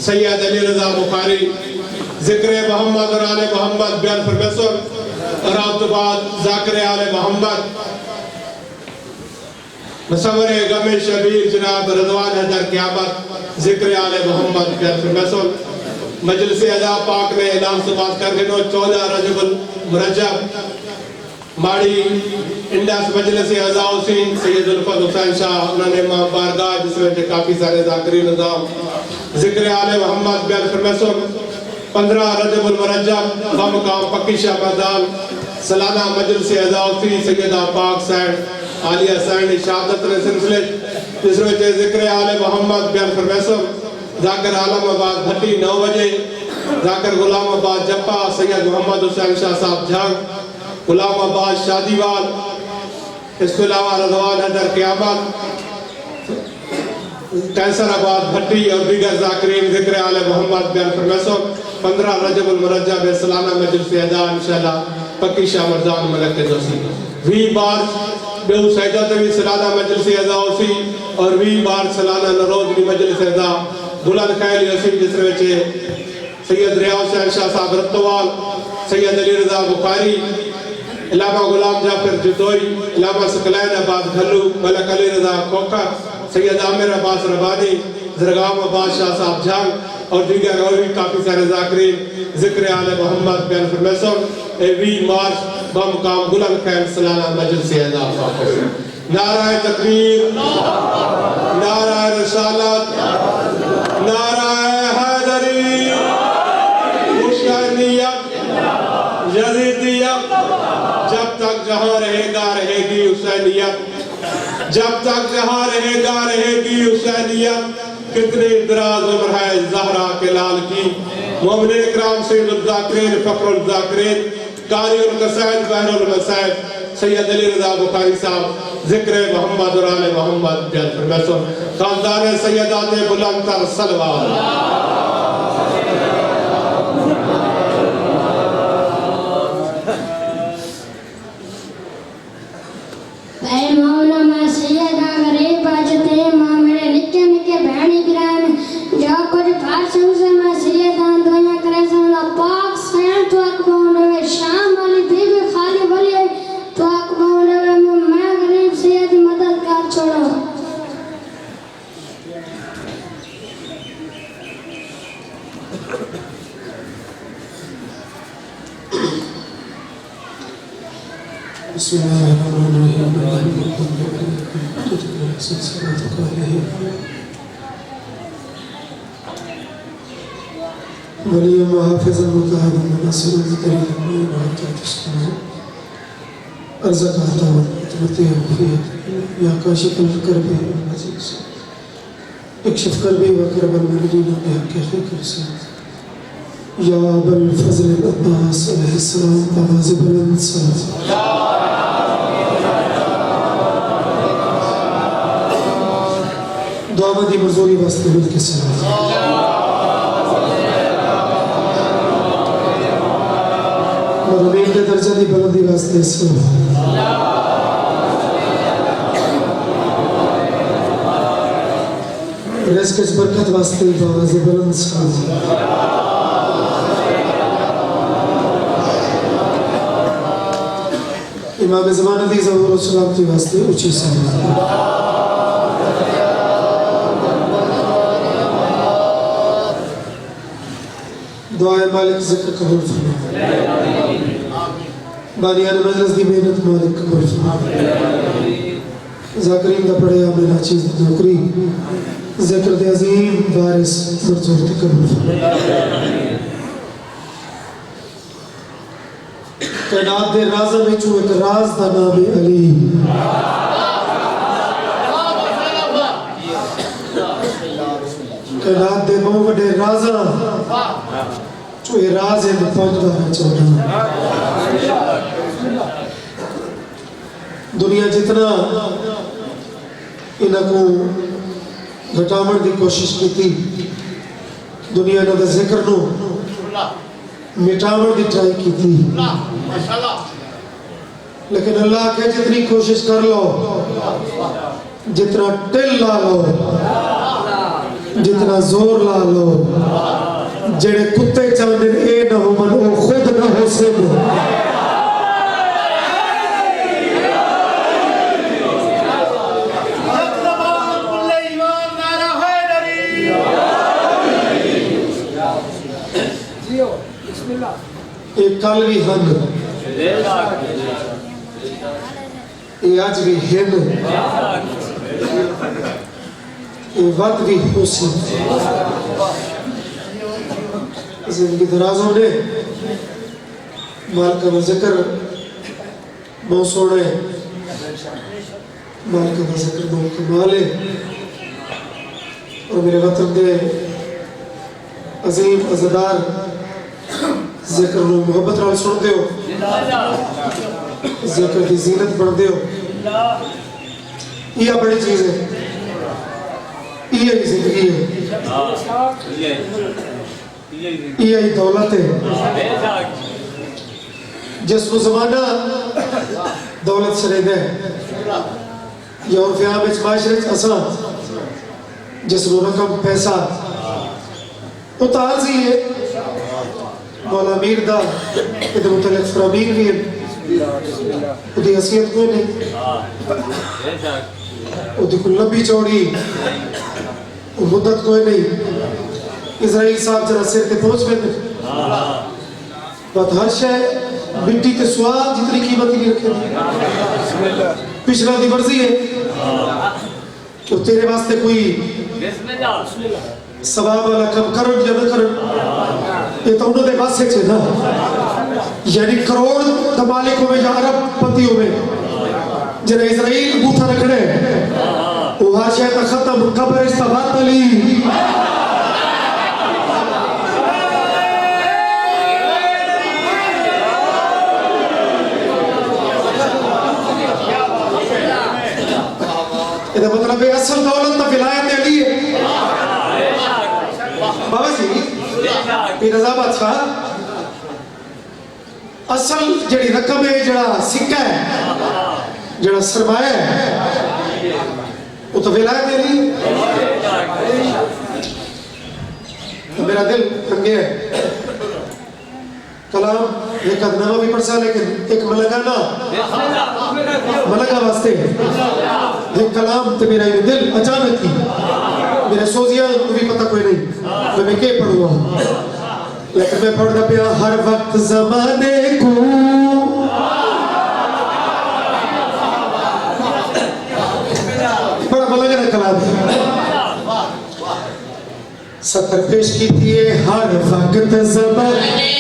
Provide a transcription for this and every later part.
सैयद अली रजा बुखारी जिक्र मोहम्मद और आले मोहम्मद बयान प्रोफेसर और बाद जाकिर आले मोहम्मद मुसव्वर गमे शबीर जनाब रज़वान हैदर क़यामत जिक्र आले मोहम्मद बयान प्रोफेसर मजलिस अदा पाक ने ऐलान से बात कर 14 रजबुल मुरज्जब माड़ी इंडस मजलिस अज़ा हुसैन सैयद उल्फत हुसैन शाह उन्होंने मां बारगाह जिसमें काफी सारे ज़ाकिरीन निज़ाम जिक्र आले मोहम्मद बयान फरमासो 15 रजबुल मुरज्जब बमकाम पक्की शाह मैदान सालाना मजलिस अज़ा हुसैन सैयदा पाक सैन आलिया सैन शहादत के सिलसिले जिसमें जिक्र आले मोहम्मद बयान फरमासो जाकिर आलमाबाद भट्टी 9 बजे जाकिर गुलामाबाद जप्पा सैयद मोहम्मद हुसैन शाह साहब झांग गुलामाबाद शादीवाल इसके अलावा रज़वान हैदर क़यामत कैसराबाद भट्टी और दीगर ज़ाकिरीन जिक्र आले मोहम्मद बयान फरमासो 15 रजबुल मुरज्जब सालाना मजलिस अदा इंशाअल्लाह पक्की शाह मर्दान मलक के दोसी 20 बार बेउ सैदा तवी सालाना मजलिस अदा होसी और 20 बार सालाना नरोज की मजलिस अदा बुलंद ख्याल हसीन जिसमें सैयद रियाज शाह साहब रत्तवाल सैयद अली रजा बुखारी इलामा गुलाम जाफर जतोई इलामा सकलैन आबाद घल्लू मलक अली रजा खोखर सैयद आमिर अब्बास रबानी जरगाम अब्बास शाह साहब झांग और दीगर और भी काफी सारे ज़ाकिरीन जिक्र आले मोहम्मद बयान फरमासो 20 मार्च बमकाम बुलंद ख्याल सालाना मजलिस अदा नाराए तकबीर नाराए रिसालत नाराए हैदरी हुसैनियत यजीदियत जब तक जहां रहेगा रहेगी हुसैनियत जब तक जहां रहेगा रहेगी हुसैनियत कितने दराज उम्र है ज़हरा के लाल की मोमिन इकराम सैयदुल ज़ाकिरीन फखरुल ज़ाकिरीन कारिउल कसाइद बहरुल मसाइद सैयद अली रजा बुखारी साहब जिक्र मोहम्मद और आले मोहम्मद बयान फरमासो खानदान सैयदात बुलंद तर सलवात दुआमदी मजूरी वास्ते मिलके सलाम मरमीन के दर्जा दी बुलंदी वास्ते सलाम रिज़्क़ की बरकत वास्ते आवाज़ बुलंद सलाम इमाम ज़माना दी ज़हूर और सलामती वास्ते ऊंची सलाम दुआए मालिक ज़िक्र कबूल फरमा बानियान मजलिस दी मेहनत मालिक कबूल फरमा ज़ाकिरीन दा पढ़े आमे नाचीज़ दी नौकरी ज़िक्र दे अज़ीम वारिस मंजूर दी कबूल फरमा कायनात दे राज़ां विचों एक राज़ दा नाम है अली कायनात दे बहुत बड़े राज़ां जो राज है पहुंचता है चौड़ा दुनिया जितना इनको घटावन की कोशिश की थी दुनिया ने जिक्र नो मिटावन की ट्राई की थी लेकिन अल्लाह के जितनी कोशिश कर लो जितना टिल ला लो जितना जोर ला लो जेड़े कुत्ते चाहते ए ना हो मन वो खुद ना हो सके एक कल भी हन ये आज भी हिन ये वक्त भी हुस्न जिंदगी दराजों ने माल का जिक्र बहुत सोने माल का जिक्र बहुत कमाल है और मेरे वतन के अजीम अज़दार जिक्र नु मोहब्बत नाल सुनते हो जिक्र की जीनत बढ़ते हो ये बड़ी चीज है ये जिंदगी है ये दौलत है जिसको जमाना दौलत से रहता है या और फिर में माशरे आसान जिसको रकम पैसा उतार सी है मौला मीर दा इधर मुतलक फरामीन भी उदी हसीयत कोई नहीं उदी को लंबी चौड़ी मुद्दत कोई नहीं इजराइल साहब जरा सिर पे पहुंच में बात हर शय मिट्टी के स्वाद जितनी कीमत नहीं रखे पिछला दी मर्जी है तो तेरे वास्ते कोई सवाब वाला कम करो या न करो ये तो उन्होंने वास्ते चे ना यानी करोड़ तमालिकों में या अरब पतियों में जरा इजराइल बूथा रखने वो हर शय तक खत्म कब्र इस्ताबाद अली इधर मतलब है असल दौलत तो विलायत अली है बाबा जी ये रज़ाबाद था असल जड़ी रकम है जड़ा सिक्का है जड़ा सरमाया है वो तो विलायत अली तो मेरा दिल तंगे है कलाम एक अदनामा भी पढ़ सा लेकिन एक मलंगाना मलंगा वास्ते एक कलाम तो मेरा ये दिल अचानक ही मेरे सोजिया को भी पता कोई नहीं तो मैं क्या पढ़ूंगा लेकिन मैं पढ़ता पिया हर वक्त ज़माने को बड़ा मलंगा कलाम सत्तर पेश की थी हर वक्त ज़माने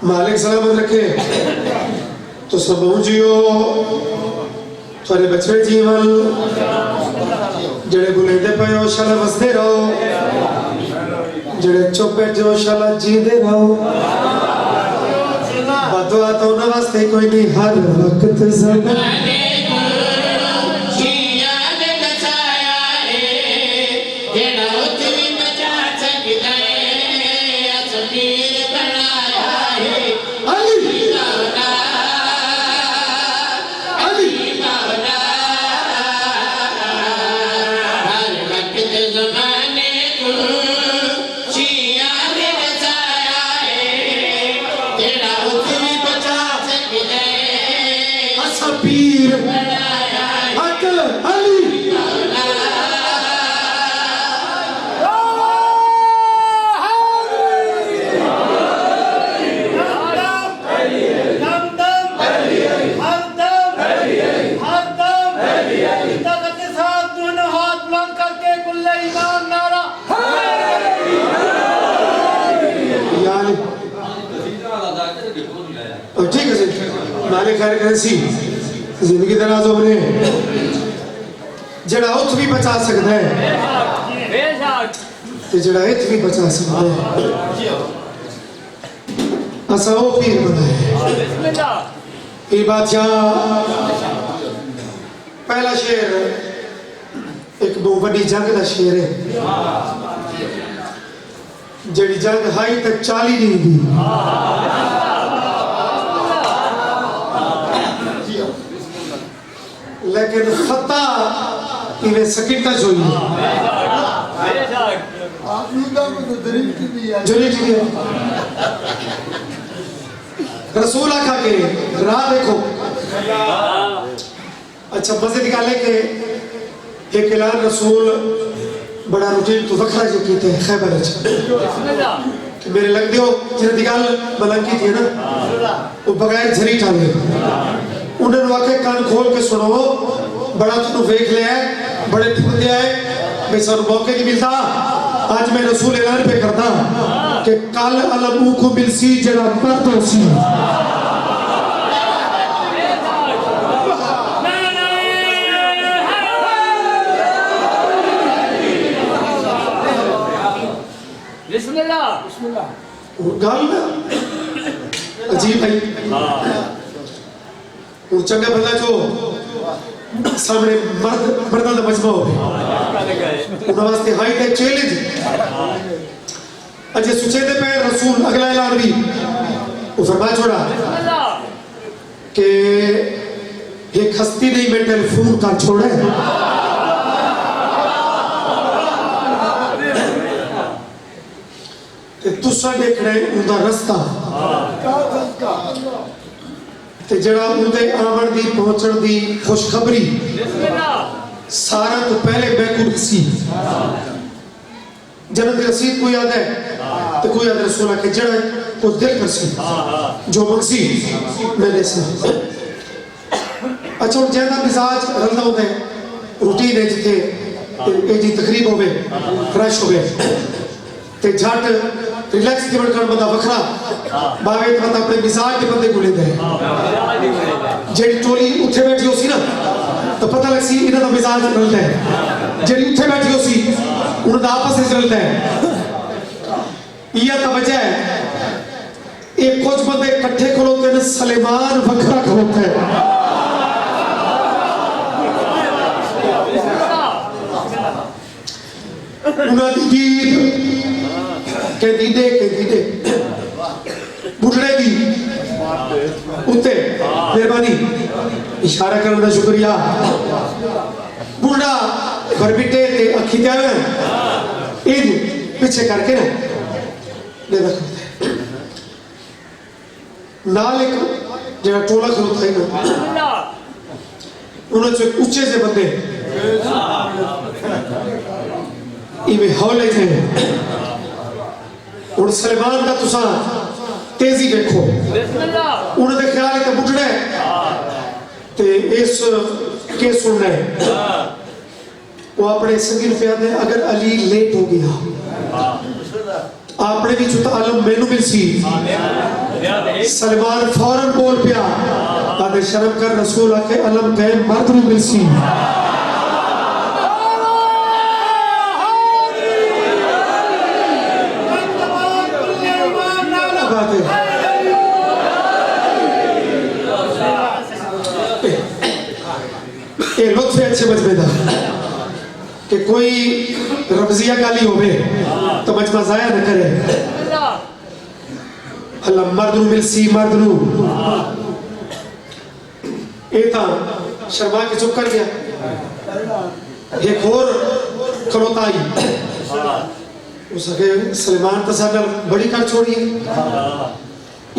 मालिक सलामत रखे तो सब जियो थोड़े बच्चे जीवन जड़े बुलेंदे पे हो शाला बसते रहो जड़े चुप बैठे हो शाला जींदे रहो बदुआ तो न वास्ते कोई नहीं हर वक्त ज़माने जिंदगी दराजों में जड़ा उठ भी बचा सकता है तो जड़ा हित भी बचा सकता है असा वो पीर बनाए ये बादशाह पहला शेर एक बहुत बड़ी जंग का शेर है जड़ी जंग हाई तक 40 दिन दी लेकिन फतह इन्हें सकिता जोई रसूल आखा के राह देखो अच्छा मजे निकाले के एक ऐलान रसूल बड़ा रूटीन तो वखरा जो कीते खैबर कि मेरे लग दियो जिन्हें दिगाल मलंकी थी ना वो बगैर झरी ठाले उन्हें वाकई कान खोल के सुनो बड़ा तुम देख लिया है बड़े ठुक लिया है मैं सर मौके नहीं मिलता आज मैं रसूल ऐलान पे करता कि कल अलमू को मिलसी जड़ा मर्द होसी गाल में अजीब भाई वो चंगा भला जो सामने मर्दां दा मजमा हो उन्हां वास्ते हाई टेक चैलेंज अजे सुचेदे पे रसूल अगला ऐलान भी वो फरमा छोड़ा कि एक हस्ती नहीं मैं टेलीफोन का छोड़ा तुसा देखना है उनका रास्ता ते जड़ा उनके आवन दी पहुंचण दी खुशखबरी सारा तो पहले बैकुट सी जन्नत दी रसीद कोई याद है तो कोई याद रसूल के जड़ा को दिल कर सी जो मक्सी मैंने से अच्छा ज्यादा मिजाज रलदा होता है रूटीन है जिथे ए जी तकरीब होवे फ्रेश होवे ते झट रिलैक्स के बंदा वखरा बावे तो अपने मिजाज के बंदे को लेंदा है जेडी टोली उठे बैठी होसी ना तो पता लग सी इना दा मिजाज रलदा है जेडी उठे बैठी होसी उन दा आपस में रलदा है यह वजह है एक कुछ बंदे इकट्ठे खलोते हैं सलेमान वखरा खलोता है उना दी के दीदे बुढ़ड़े दी उत्ते मेहरबानी इशारा करने का शुक्रिया बुढ़ा बरबिटे ते अखी ते आवे इन पीछे करके ना ले रखो नाल एक जेड़ा टोला खलोता है ना उन्हें जो ऊंचे से बंदे इवे हौले थे और सलमान का तुसा तेजी देखो उन्हें ख्याल है कि बुढ़ड़े ते इस के सुनना है वो अपने संगी रुपया दे अगर अली लेट हो गया आपने भी जुता आलम मेनू मिल सी सलमान फौरन बोल पिया आदे शर्म कर रसूल आके अलम गए मर्द नु मिल सी अच्छे मजबेदा कि कोई रमजिया गाली होवे तो मजमा जाया न करे अल्लाह मर्द नु मिल सी मर्द नु ए था शर्मा के चुप कर गया एक और खलोताई उसके सलमान तसादर बड़ी कर छोड़ी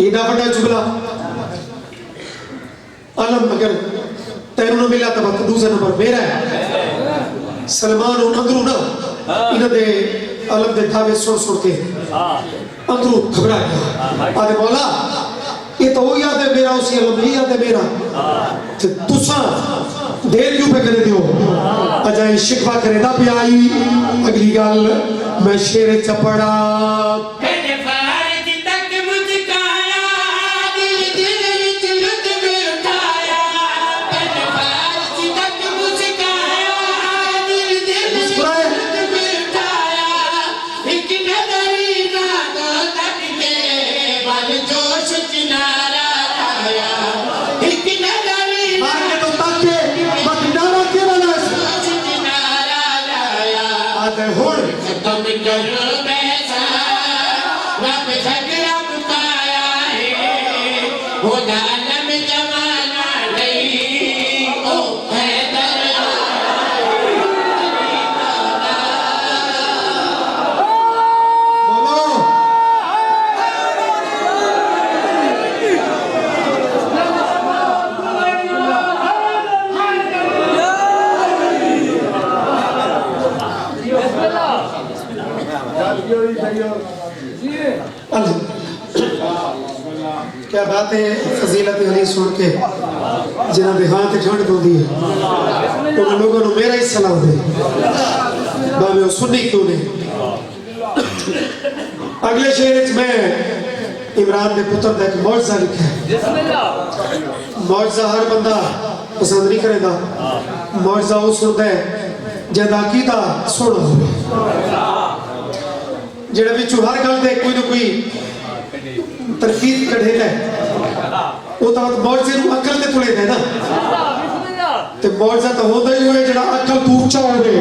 ईदा बड़ा जुगला अलम अगर तेरू मिला तो दूसरा नंबर मेरा है सलमान अंदरू ना इन्हें दे अलग दे धावे सुन सुन के अंदरू घबरा गया आदे बोला ये तो वो याद है मेरा उसी अलग नहीं याद है मेरा तो तुसा देर क्यों पे करे दियो अजाई शिकवा करे ना भी आई अगली गल मैं शेर चपड़ा जोश मन कर बैसा रब झगड़ा पाया है वो जालम जमाना नहीं ओ हैदर क्या बात है फजीलत अली सुन के जिन्हें देहांत ठंड दो दी उन लोगों ने मेरा ही सलाम दे भावे वो सुन्नी क्यों नहीं। अगले शेर में इमरान ने पुत्र का एक मौजज़ा लिखा है। मौजज़ा हर बंदा पसंद नहीं करेगा, मौजज़ा वो सुनता है जिहदा अकीदा सोहना होवे, जेड़ा विचों हर गल दे कोई ना कोई तरकीब कढेदा है वो तो मौजज़े नूं अकल ते तुले दे ना ते मौजज़ा तो होंदा ही होए जेड़ा अकल तो ऊंचा होवे।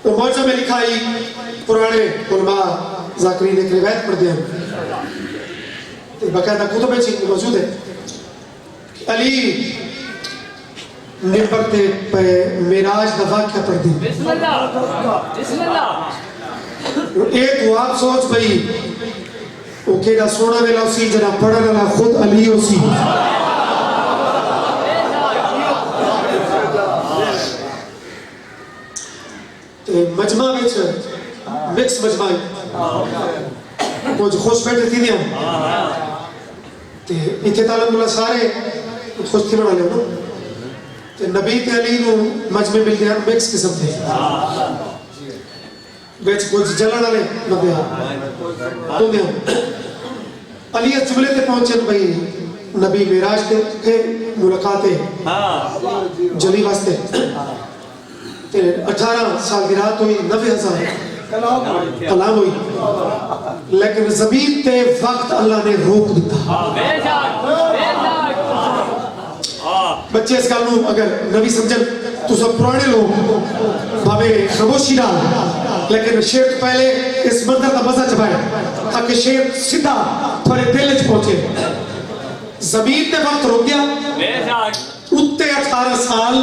तो मौजज़ा में लिखा ही पुराने उलमा ज़ाकिरीन एक रिवायत पढ़ते हैं तो बाकायदा कुतुब में मौजूद है। अली मिंबर पे मेराज दा वाक़या पढ़दी ये तो आप सोच भाई वो केड़ा सोना वेला उसी जना पढ़न वाला खुद अली उसी ते मजमा विच मिक्स मजमा कुछ खुश बैठे थी दियां ते इथे तालुल्लाह सारे खुश थी बना ले ते नबी ते अली नु मजमे मिलदे हैं मिक्स किस्म दे बेच कुछ जलन वाले बंदे होंदे अली इस जुमले ते पहुंचे भाई नबी मेराज ते मुलाकात है जली वास्ते ते 18 साल की रात हुई 90,000 कलाम हुई लेकिन ज़मीन ते वक्त अल्लाह ने रोक दिता। बच्चे इस गल अगर नवी समझन तो सब पुराने लोग भावे खामोशी डाल लेकिन शेर तो पहले इस मंदिर का मजा चबाए ताकि शेर सीधा थोड़े दिल च पहुंचे। जमीन ने वक्त रोक दिया उत्ते 18 साल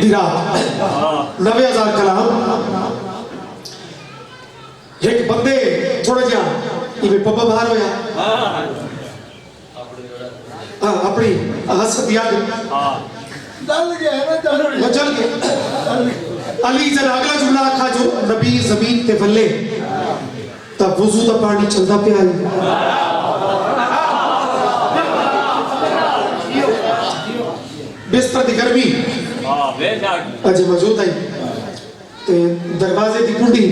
दी रात 90,000 कलाम एक बंदे थोड़ा जा इवे पब्बा बाहर होया अपनी हसद याद चल गया है ना चल गया। अली जब अगला जुमला आखा जो नबी जमीन ते वल्ले तब वुजू दा पानी चलदा पे आई बिस्तर दी गर्मी अजे मौजूद आई ते दरवाजे दी कुंडी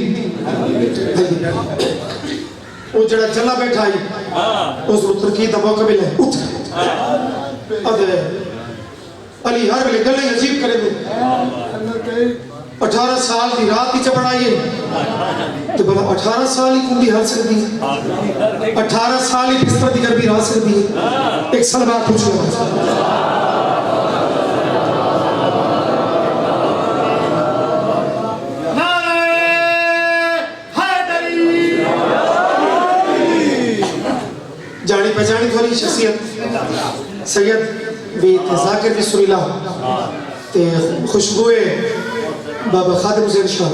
वो जड़ा चला बैठा आई उस तरकीब दा मौका मिले उठ अदे अली हर वेले गल्ले अजीब करे दे 18 साल की रात ही चपड़ाई है तो भला 18 साल ही कुंडी हल सकती है 18 साल ही बिस्तर की गर्मी रह सकती है। एक साल बाद पूछ लो जानी पहचानी थोड़ी शख्सियत सैयद भी जाकिर भी सुरीला ते खुशबुए बाबा खादिम हुसैन शाह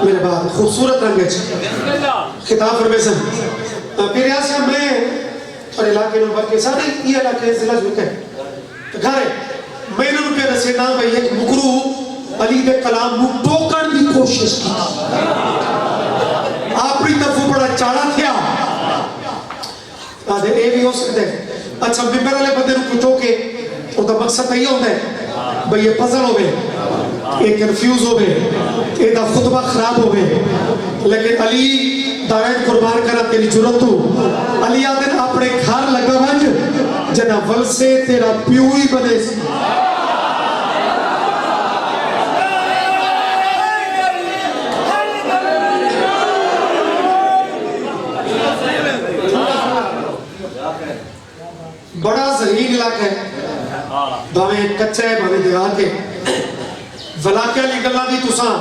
मेरे बाद खूबसूरत रंग खिताब फरमेसन फिर ऐसा मैं और इलाके में बल्कि सारे ये इलाके जिला झुके तो घरे मैं इन्होंने पे दसे ना भाई एक मुकरू अली दे कलाम नु टोकन की कोशिश की आपरी तरफ बड़ा चाड़ा थिया आधे ये भी हो सकते हैं। अच्छा मिंबर वाले बंदे को टोके उसका मकसद यही होता है भाई ये पजल होवे ये कंफ्यूज होवे ये दा खुतबा खराब होवे लेकिन अली दायन कुर्बान करा तेरी जुरत तू अली आदन अपने घर लगा वंज जना वल से तेरा प्यू ही बने बड़ा जहीन इलाका है भावे कच्चा है भावे देहात है वलाके वाली गल्लां दी तुसां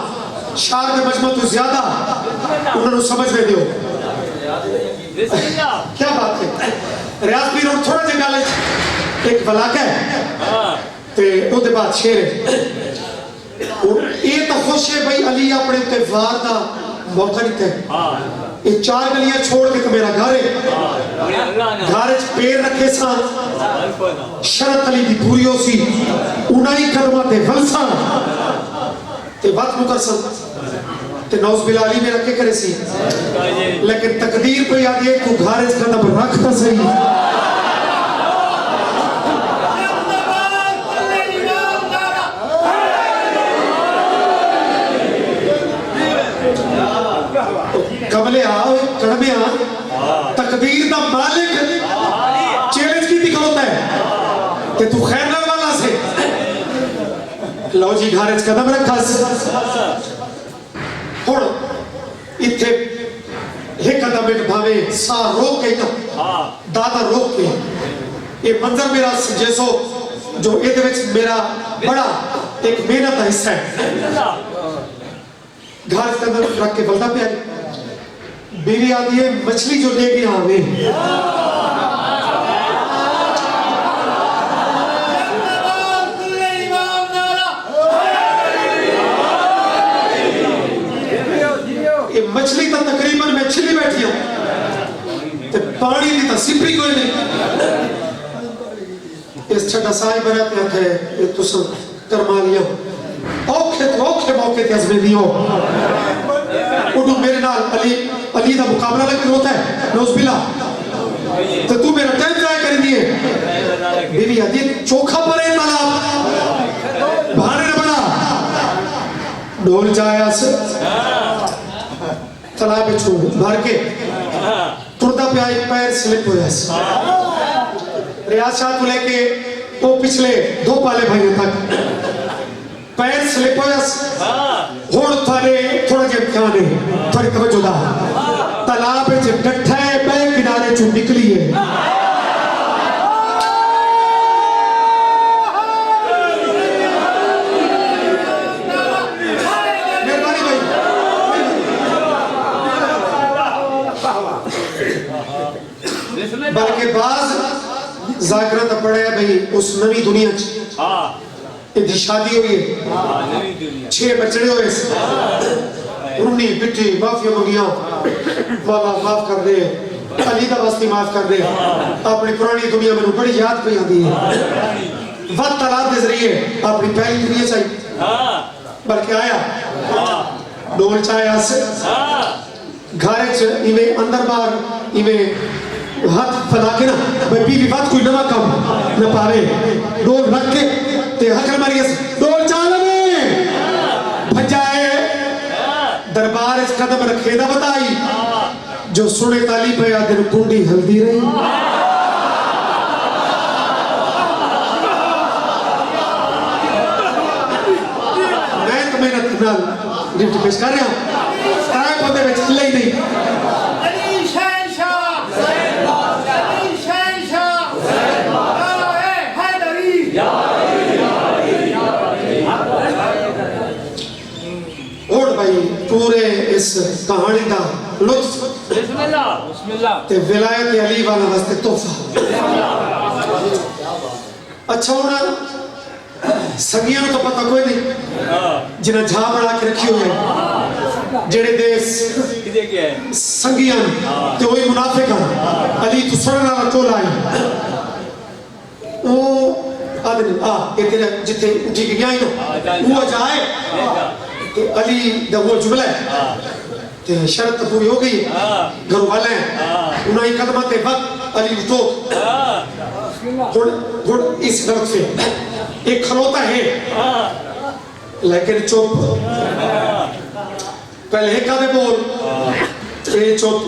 शार दे मजमू तो ज्यादा उन्होंने समझ में दियो क्या बात है रियाज पीर और थोड़ा जिहा गल एक वलाका है ते ओदे बाद शेर है और ये तो खुश है भाई अली अपने उत्ते वार दा मौका नहीं थे ये 4 गलियां छोड़ के तो मेरा घर है घर च पैर रखे सा शरत अली दी पूरी हो सी उनाई कदमां ते वलसा ते बात मुकर सन ते नौज बिलाली में रखे करे सी लेकिन तकदीर पे याद है तू घर च कदम रख ता सही कमले आओ कड़मे आ तकदीर दा मालिक चैलेंज की दिखाता है कि तू खैर वाला से लो जी घर च कदम रखा हुण इथे एक कदम एक भावे सा रोक के दादा रोक के ये मंजर मेरा जैसो जो ये मेरा बड़ा एक मेहनत का हिस्सा है घर च कदम रख के बलदा पे बीवी आती है मछली जो लेके आवे ये मछली तो तकरीबन मैं छिली बैठी हूं ते पानी दी तो सिपरी कोई नहीं इस छटा साई बना पे थे ये तुस करमा लियो औखे मौके ते अजमे दियो उठो मेरे नाल अली दा मुकाबला लेके रोता है नौजबिला तो तू मेरा टाइम जाया कर दिए बीवी आती चोखा परे तालाब भाने न बना डोल जाया से तालाब पे छोड़ भर के टुरदा पे आई पैर स्लिप हो जाए रियाज शाह को लेके वो पिछले 2 पाले भाई तक पैर स्लिप हो जाए हुण थारे थोड़ा जिहा ध्यान है थोड़ी तवज्जो दा तालाब च डठा है बे किनारे चों निकली है मेहरबानी भाई बल्कि बाज जाकरा तो पड़ा है भाई उस नवी दुनिया च इनकी शादी हुई है 6 बच्चे हुए रुनी पिट्ठी माफिया मंगिया वाला माफ कर दे अली दा वास्ते माफ कर दे अपनी पुरानी दुनिया में बड़ी याद पे आती है वक्त तालाब के जरिए अपनी पहली दुनिया चाहिए बल्कि आया डोल चाया से घर च इवे अंदर बाहर इवे हाथ फैला के ना बीवी बात कोई नवा काम न पावे डोल रख के ते हकल मारिए डोल चाल में भजाए दरबार इस कदम रखे दा बताई जो सुने ताली पे आदि कुंडी हल्दी रही मैं तो मेहनत नाल गिफ्ट पेश कर रहा हूं सारे पौधे में चले ही नहीं पूरे इस कहानी का लुत्फ ते विलायत अली वाला वास्ते तोहफा अच्छा होना संगियां तो पता कोई नहीं जिन्हें झा बना के रखी हुई है जेड़े देश संगियां ते वही मुनाफिक अली तो सुनने वाला टोल आई वो आदमी ये तेरा जिथे उठी गया है वो जाए तो अली दा वो जुमला है ते शर्त पूरी हो गई घर वाले उन्हें कदम ते वक्त अली उठो गुड़ इस दर्द से एक खलोता है लेकिन चुप पहले कादे बोल ये चुप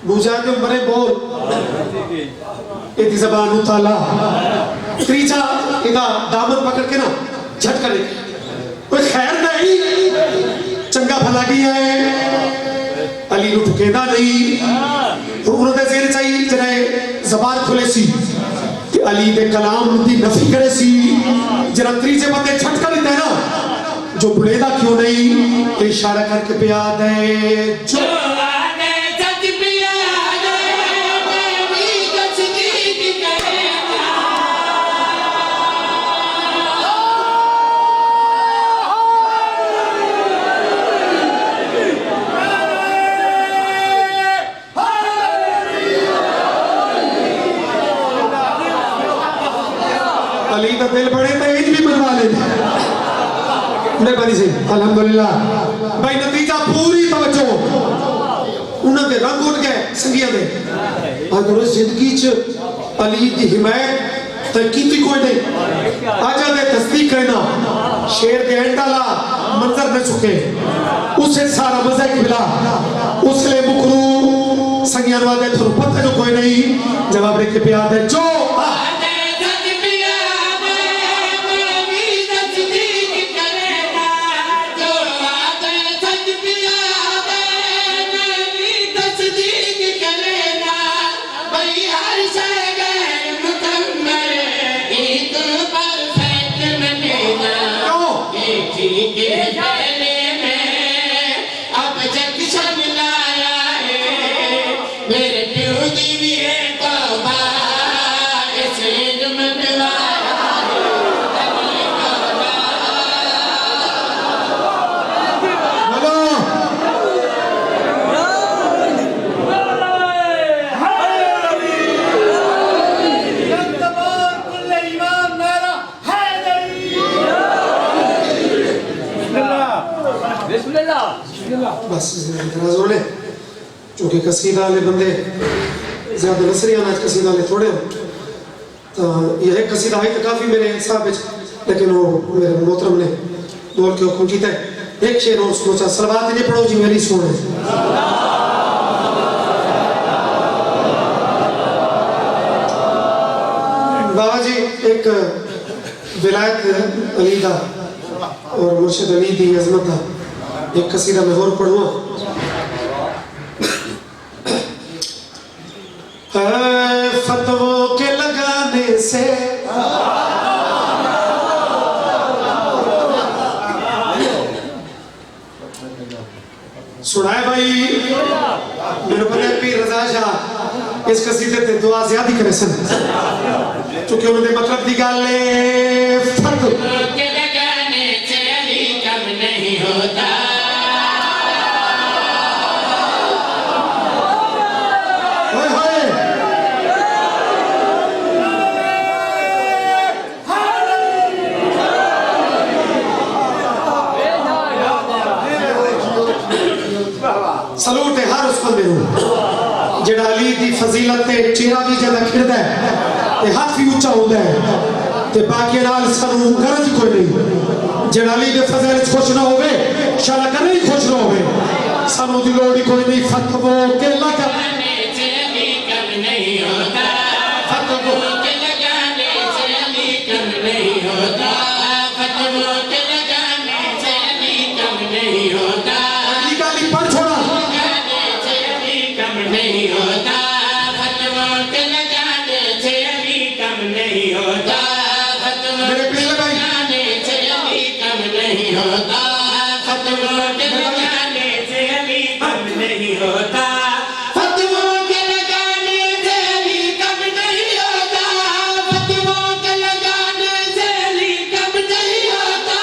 दूजा के मरे बोल इतनी जबान उताला तीजा इदा दामन पकड़ के ना झटका दे कोई खैर नहीं चंगा भला गया है अली नु ठुकेदा नहीं तो उन्होंने जेर चाहिए जने जबान खुले सी कि अली दे कलाम दी नफी करे सी जरा तीजे बंदे झटका देता है ना जो बुलेदा क्यों नहीं इशारा करके पिया दे जो अली का दिल बड़े तो ईद भी बनवा ले मेहरबानी से अल्हम्दुलिल्लाह भाई नतीजा पूरी तवज्जो उन्होंने रंग उड़ गए संगिया दे अगर जिंदगी च अली की हिमायत तो कीती कोई नहीं आजा दे तस्दीक करना शेर के एंड वाला मंजर न चुके उसे सारा मजा मिला उसले मुकरू संगिया वादे थोड़ा पता जो कोई नहीं जवाब देके पे याद है जो बस चूंकि कसीदा वाले बंदे ज्यादा नसरिया आज कसीदा वाले थोड़े हो तो यह कसीदा है तो काफी मेरे हिसाब लेकिन वो मेरे मोहतरम ने बोल के हुक्म किया है एक शेर और सोचा सलवात नहीं पढ़ो जी मेरी सुने बाबा जी एक विलायत अली दा और मुर्शिद अली दी अजमत दा एक कसीदा में और पढ़ूँ फतवों के लगाने से सुनाए भाई मेरे पता पीर रजा शाह इस कसीदे ते दुआ ज्यादा करे सन क्योंकि उन्होंने मतलब दी गल फतवों के लगाने से अली कम नहीं होता सलूट है हर उस बंदे को जेड़ा अली दी फजीलत ते चेहरा भी ज्यादा खिड़दा है ते हाथ भी ऊंचा होता है ते बाकी नाल सानू गरज कोई नहीं जेड़ा अली दे फजीलत खुश ना होवे शाला करे ही खुश ना होवे सानू दी लोड़ कोई नहीं फतवों के लगाने से अली कम नहीं होता फतवों के लगाने से अली कम नहीं होता फतवों के लगाने से अली कम नहीं होता अली का अली पढ़ छोड़ा नहीं होता फतवों के लगाने से अली कम नहीं होता फतवों के लगाने से अली कम नहीं होता फतवों के लगाने से अली कम नहीं होता फतवों के लगाने से अली कम नहीं होता फतवों के लगाने से अली कम नहीं होता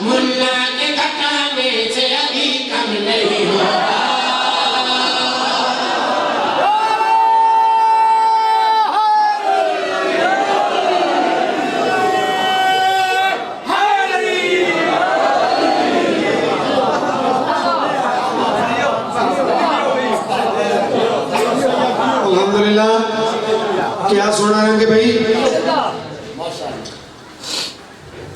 मुल्ला के घटाने से अली कम नहीं होता क्या सुना रहे भाई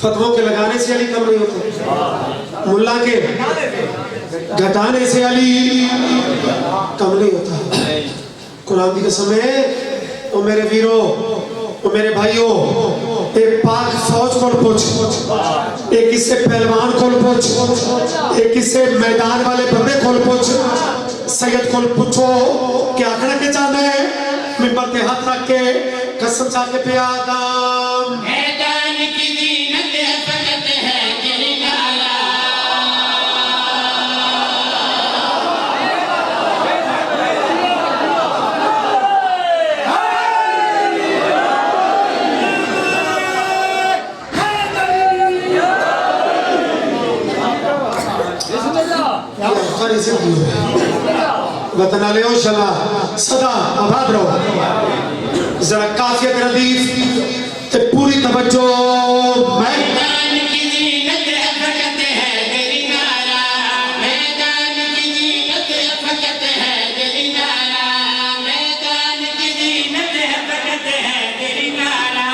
फतवों के लगाने से अली कम नहीं होता मुल्ला के घटाने से अली कम नहीं होता कुरान की कसम है ओ मेरे वीरों ओ मेरे भाइयों एक पाक फौज को पूछ एक किससे पहलवान को पूछ एक किससे मैदान वाले बंदे को पूछ सैयद को पूछो क्या आखना के चाहते हैं मिंबर पे हाथ रख के समझा के पे आदम मैदान की जीनत है फकत है गिरनारा वतन आले ओ शला सदा आबाद रहो जरा काफियत रदीफ ते पूरी तवज्जो मैदान की जीनत है फकत है गिरनारा मैदान की जीनत है फकत है गिरनारा मैदान की जीनत है फकत है गिरनारा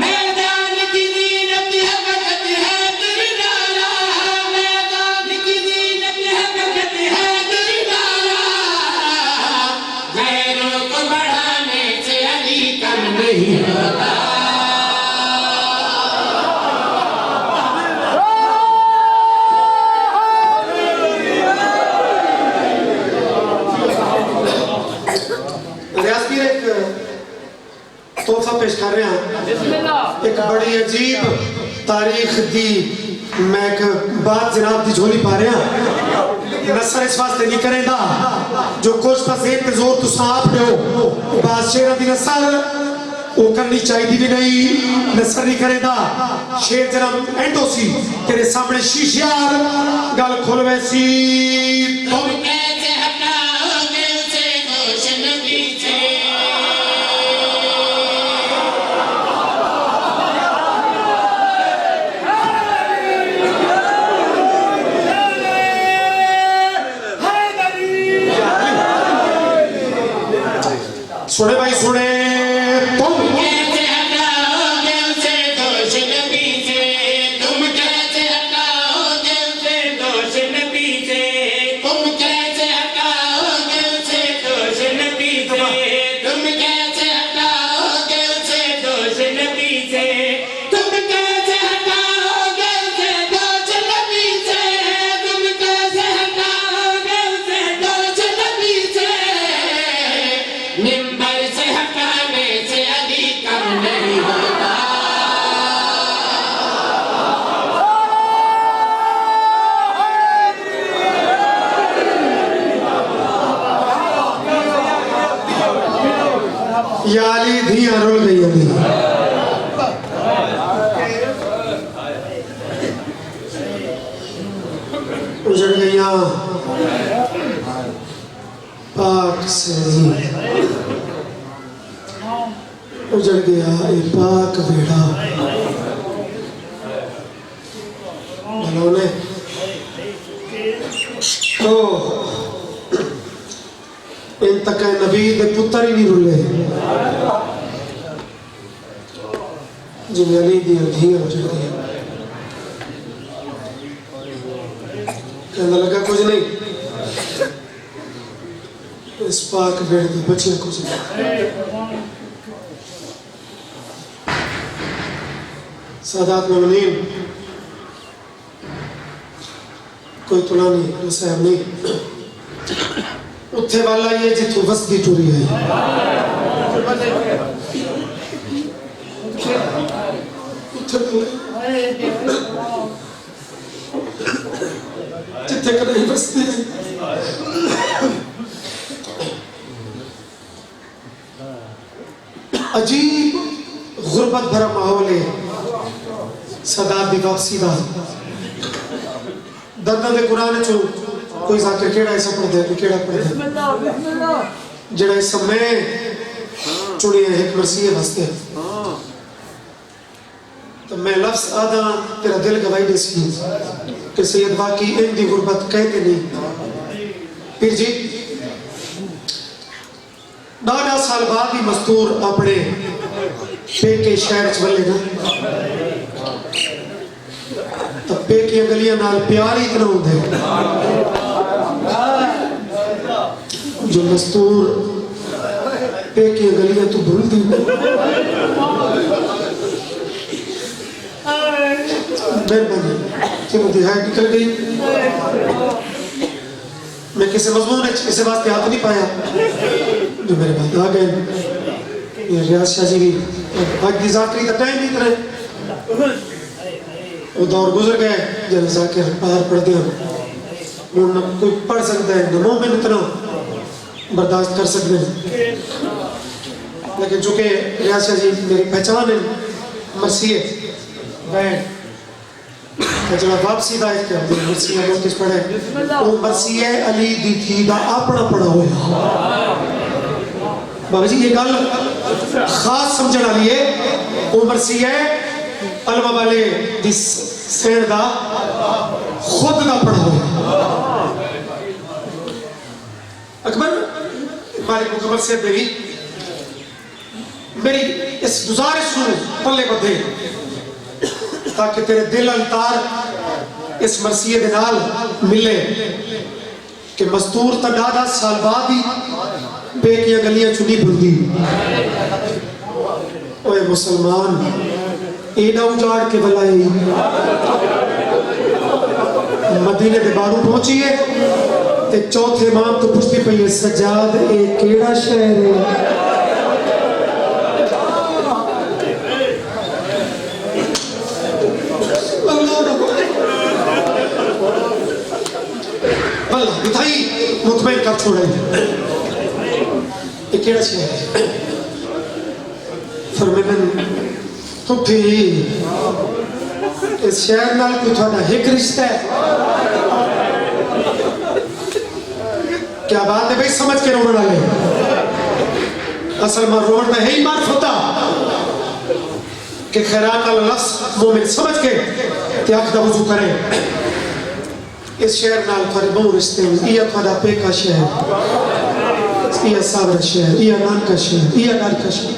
मैदान की जीनत है फकत है गिरनारा मैदान की जीनत है फकत है गिरनारा गैरों को बढ़ाने से अली कम नहीं होता तोहफा पेश कर रहे हैं एक बड़ी अजीब तारीख दी मैं एक बात जनाब दी झोली पा रहा नसर इस वास्ते नहीं करेगा जो कुछ पसेर ते जोर तू साफ हो बादशाह दी नसर वो करनी चाहिए भी नहीं नसर नहीं करेगा शेर जनाब एंडो सी तेरे सामने शीशियार गल खोल वैसी तुम कैसे हटाओगे उसे दोष नबी से सुने भाई सुने तुम कैसे हटाओगे उसे दोष नबी से तुम कैसे हटाओगे उसे दोष नबी से तुम कैसे हटाओगे उसे दोष नबी से तुम कैसे हटाओगे उसे दोष नबी से तुम कैसे हटाओगे उसे दोष नबी से तुम कैसे हटाओगे उसे दोष नबी से मिंबर से हटाने से अली कम नहीं होता या अली धिया रोल गई अली उजड़ गईया पाक से उजड़ गया ये पाक बेड़ा भलोने तो इन तक नबी दे पुत्र ही नहीं रुले जिन्हें अली दी धिया उजड़ गई कहने लगा कुछ नहीं इस पाक बेड़ के बचे कुछ नहीं सादात मोमिनीन कोई तुला नहीं रसायन नहीं उत्थे वाला ये जिथों वसदी टुरी है जिथे कहीं वसदी अजीब गुरबत भरा माहौल है सदात दी वापसी दा दर्दां दे कुरान चो कोई जाकर केड़ा ऐसा पढ़दे कोई केड़ा पढ़दे जेड़ा इस समय चुनी है एक मसीह वास्ते तो मैं लफ्ज आदा तेरा दिल गवाई दे सी कि सैयद वाकई इन दी गुरबत कहते नहीं फिर जी 9 साल बाद ही मस्तूर अपने पेके शहर च वले ना तो पेके गलियां नाल प्यार ही इतना होंदा है जो मस्तूर पेके गलियां तो भूलदी मेहरबानी क्यों दिहाई निकल गई मैं किसी मजमून किसी वास्ते हाथ नहीं पाया जो मेरे बाद आ गए ये रियाज शाह जी भी आज की जाकरी का टाइम इतना वो दौर गुजर गए जब जाकिर पार पढ़ते हैं न कोई पढ़ सकता है न मोमिन इतना बर्दाश्त कर सकते हैं लेकिन चूंकि रियाज शाह जी मेरी पहचान है मरसी है मैं जब वापसी दा एक मरसी है किस पढ़े वो मरसी है अली दी थी दा अपना पढ़ा होया बाबा जी ये गल खास समझने वाली है वो मरसी है अलमा वाले दी सेण दा खुद दा पढ़ा होया अकबर मालिक मुकम्मल से देवी मेरी इस गुजारिश को पल्ले बदे ताकि तेरे दिल अंतार इस मरसिये दे नाल मिले कि मस्तूर ता दादा साल बाद ही बेकियां गलियां चुनी बुलदी ओए मुसलमान एडा उजाड़ के बलाई मदीने दे बारू पहुंची है ते चौथे इमाम तो पुछती पई है सज्जाद ए केड़ा शहर है मिठाई मुतमईन कर छोड़े ये केड़ा शहर है फरमाया तो फिर इस शहर नाल कोई थोड़ा एक रिश्ता है क्या बात है भाई समझ के रोने वाले असल में रोना है ही मार्फ होता कि खैरात वाला लफ्ज मोमिन समझ के त्याग दा वुजू करे इस शहर नाल थोड़े बहु रिश्ते हैं ये थोड़ा पेका शहर ये सावर शहर ये नान का शहर ये नान का शहर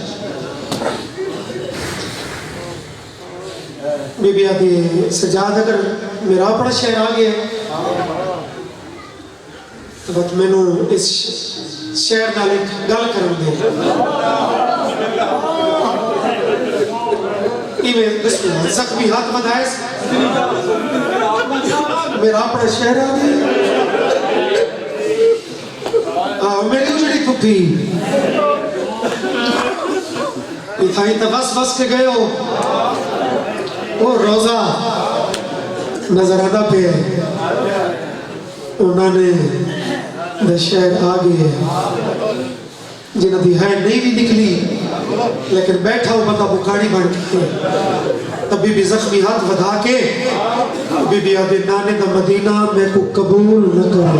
बीबी आदि सजाद अगर मेरा अपना शहर आ गया तो बस मैनू इस शहर नाल एक गल कर दे जख्मी हाथ बधाए मेरा अपना शहर आ गया मेरी उजड़ी पुप्पी इथाई तो बस के गए हो वो रोजा नजर आता पे उन्होंने शहर आ गए जिन्हों की है नहीं भी निकली लेकिन बैठा वो बंदा बुखारी बन के तभी भी जख्मी हाथ बधा के बीबी आदि नाने दा मदीना मैं को कबूल न कर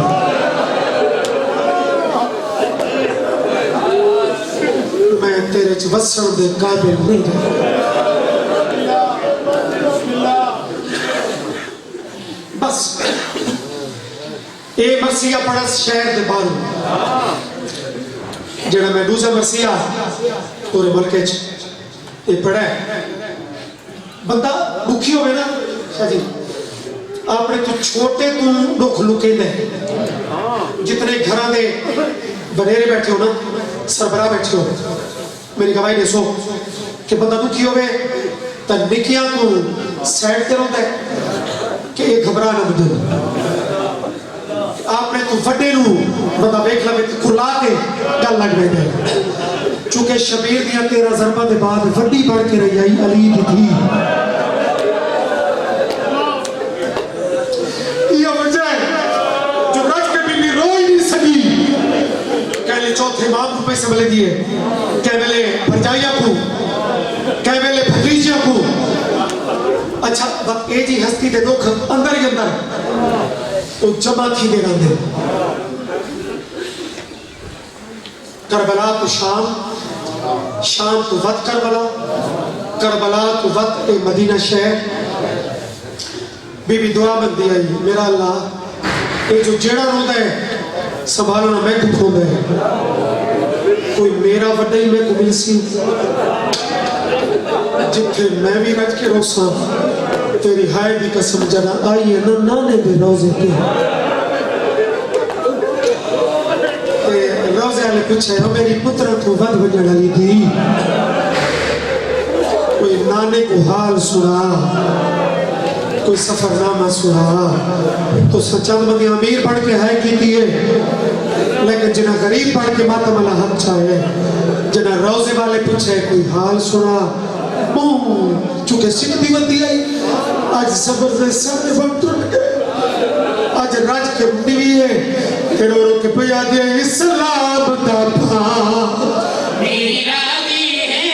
मैं तेरे च वसन दे काबिल नहीं बस ये मरसिया पड़ा शहर दे बाहर जेड़ा मैं दूसरा मरसिया पूरे मुल्क ये पड़ा बंदा दुखी हो ना शाह जी अपने तो छोटे तू दुख लुके दे जितने घर दे बनेरे बैठे हो ना सरबराह बैठे हो मेरी गवाही दसो कि बंदा दुखी होवे तो निकियां तू साइड ते रोंदा कि ये घबरा ना बदल आपने तो वड्डे नू बंदा वेख लवे खुला के गल लग बैठे चूंकि शबीर दियां 13 ज़रबा दे बाद वड्डी बढ़ के रही आई अली दी थी ये वजह जो रज के बीबी रो ही नहीं सकी कहले चौथे मां को पैसे मिले दिए कह वेले भरजाइया को कह वेले भतीजिया को अच्छा बस ए जी हस्ती दे दुख अंदर ही अंदर तो जमा थी दे रहे करबला तो शाम शाम तो वत करबला करबला तो वत ए मदीना शहर बीबी दुआ मंदी आई मेरा अल्लाह ये जो जेड़ा रोंदा है संभालना मैं को खोंदा है कोई मेरा वड्डा ही मैं को मिल सी जिथे मैं भी रज के रोसा तेरी हाय दी कसम जरा आई है ना नाने दे रोजे के रोजे वाले पूछे हो मेरी पुत्र तो वध वजन वाली थी कोई नाने को हाल सुना कोई सफरनामा सुना तो चंद बंदी अमीर पढ़ के है की थी लेकिन जो जिन्हें गरीब पढ़ के मातम वाला हाथ चाहे, जिन्हें रोजे वाले पूछे कोई हाल सुना, चुके सिद्धि बंदी आई, आज जबरदस्त सामने बम टूट गए, आज राज के मुंडी भी है, तेरे रो के पे याद है इस्लाम दा मेरा दी है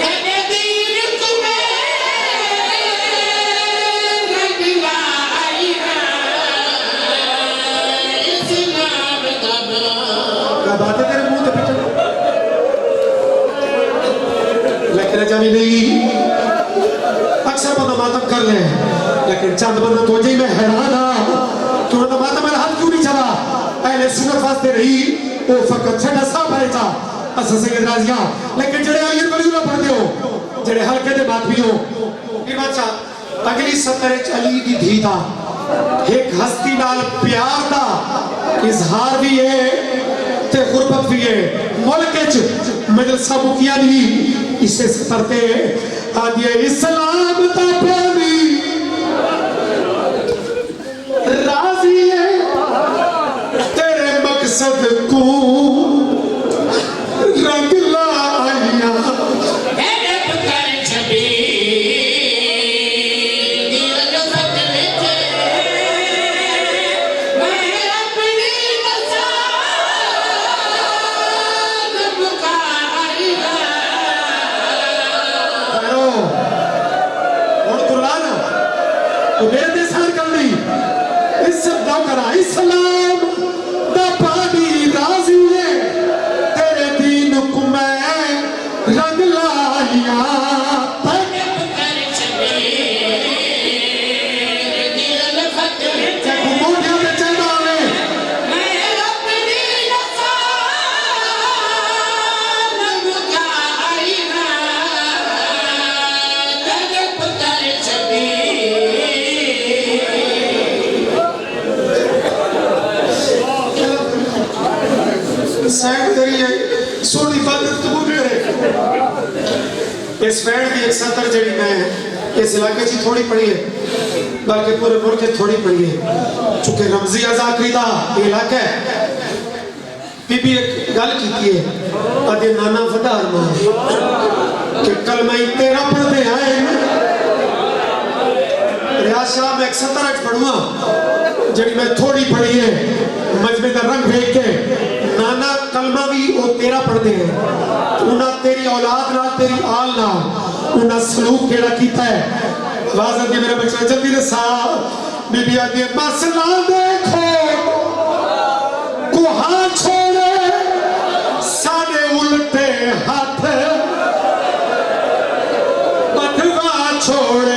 तकदीर तुम्हें रखवाई है इस्लाम दा क्या बात है तेरे मुंह पे बेटा, लेकिन जब नहीं अक्सर बंदा मातम कर ले, लेकिन चंद बंदा तो जी मैं हैरान हाँ, तूने मातम वाला हाथ क्यों नहीं चला, पहले सुनत वास्ते रही वो फकत छड़ा सा बैठा असा से राजिया, लेकिन जड़े आयत बड़ी ना पढ़ते हो, जड़े हल्के दे बात भी हो, ये बादशाह अगली 70 अली दी धी था, एक हस्ती नाल प्यार दा इजहार भी है ते गुरबत भी है, मुल्क च मजलिसा मुकिया नहीं इसे करते आदिए इस्लाम दा पानी राजी है तेरे मकसद को रंग लाया हेडप कर छबी दिल जो सत विच मैं अपनी मसाल मुकाई और कुरान तो मेरे देसान कर ली इज्जत ना करा इस्लाम दा पानी राजी है तेरे दीन को मैं रंग लाया हेडप कर छबी दिल सत विच मोटिया में चलना है मैं अपनी मसाल मुकाई हेडप कर छबी सैड तेरी है सोनी इबादत कबूल करे इस फैड की एक सतर जड़ी मैं इस इलाके ची थोड़ी पड़ी है बल्कि पूरे मुल्क में थोड़ी पड़ी है चूंकि रमजी आजाकरी दा ये इलाका है बीबी एक गल कीती है अदे नाना वडार मां कि कलमा ही तेरा पढ़ते आए रियाज शाह मैं एक सतर अच पढ़ूंगा जड़ी मैं थोड़ी पढ़ी है मजमे का रंग देख के नाना कलमा भी वो तेरा पढ़ते हैं उन्हें तेरी औलाद ना तेरी आल ना उन्हें सलूक केड़ा कीता है आवाज आती है मेरे बच्चे जल्दी से साहब बीबी आती है मसला देखो कुहा छोड़े सारे उल्टे हाथ बटवा छोड़े